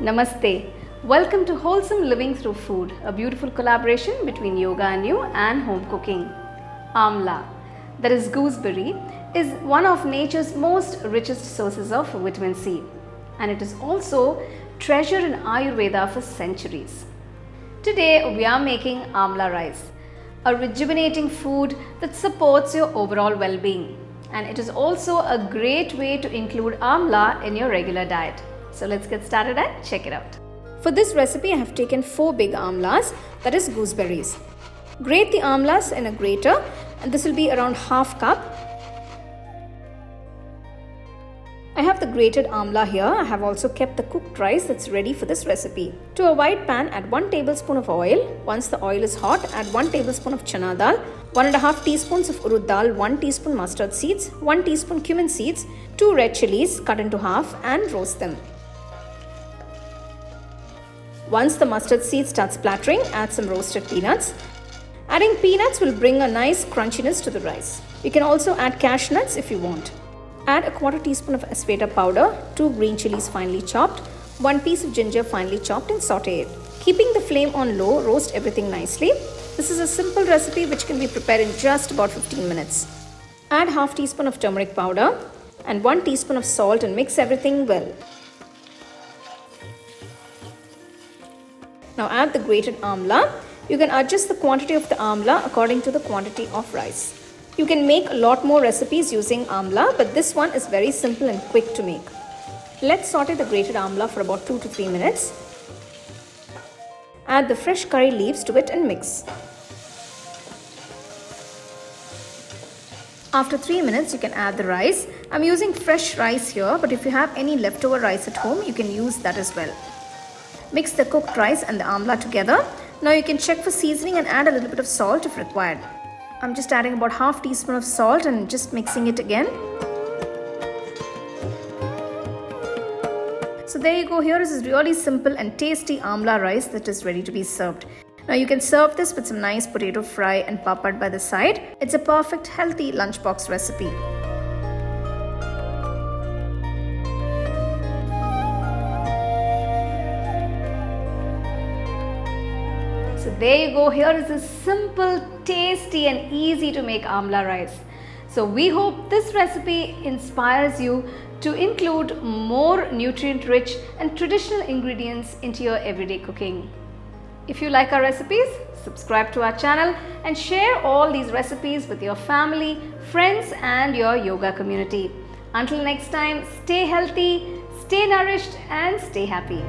Namaste. Welcome to Wholesome Living Through Food, a beautiful collaboration between Yoga You and HomeCooking. Amla, that is gooseberry, is one of nature's most richest sources of vitamin C, and it is also treasured in Ayurveda for centuries. Today we are making Amla Rice, a rejuvenating food that supports your overall well-being, and it is also a great way to include amla in your regular diet. So let's get started and check it out. For this recipe I have taken 4 big amlas, that is gooseberries. Grate the amlas in a grater, and this will be around half cup. I have the grated amla here. I have also kept the cooked rice that's ready for this recipe. To a wide pan, add 1 tablespoon of oil. Once the oil is hot, add 1 tablespoon of chana dal, 1.5 teaspoons of urud dal, 1 teaspoon mustard seeds, 1 teaspoon cumin seeds, 2 red chillies cut into half, and roast them. Once the mustard seeds start splattering, add some roasted peanuts. Adding peanuts will bring a nice crunchiness to the rice. You can also add cashew nuts if you want. Add a quarter teaspoon of Ayurveda powder, 2 green chilies finely chopped, 1 piece of ginger finely chopped, and saute it. Keeping the flame on low, roast everything nicely. This is a simple recipe which can be prepared in just about 15 minutes. Add half teaspoon of turmeric powder and 1 teaspoon of salt and mix everything well. Now add the grated amla. You can adjust the quantity of the amla according to the quantity of rice. You can make a lot more recipes using amla, but this one is very simple and quick to make. Let's saute the grated amla for about 2 to 3 minutes. Add the fresh curry leaves to it and mix. After 3 minutes, you can add the rice. I'm using fresh rice here, but if you have any leftover rice at home, you can use that as well. Mix the cooked rice and the amla together. Now you can check for seasoning and add a little bit of salt if required. I'm just adding about half teaspoon of salt and just mixing it again. So there you go. Here is this really simple and tasty amla rice that is ready to be served. Now you can serve this with some nice potato fry and papad by the side. It's a perfect healthy lunchbox recipe. So there you go. Here is a simple, tasty and easy to make amla rice. So we hope this recipe inspires you to include more nutrient-rich and traditional ingredients into your everyday cooking. If you like our recipes, subscribe to our channel and share all these recipes with your family, friends and your yoga community. Until next time, stay healthy, stay nourished and stay happy.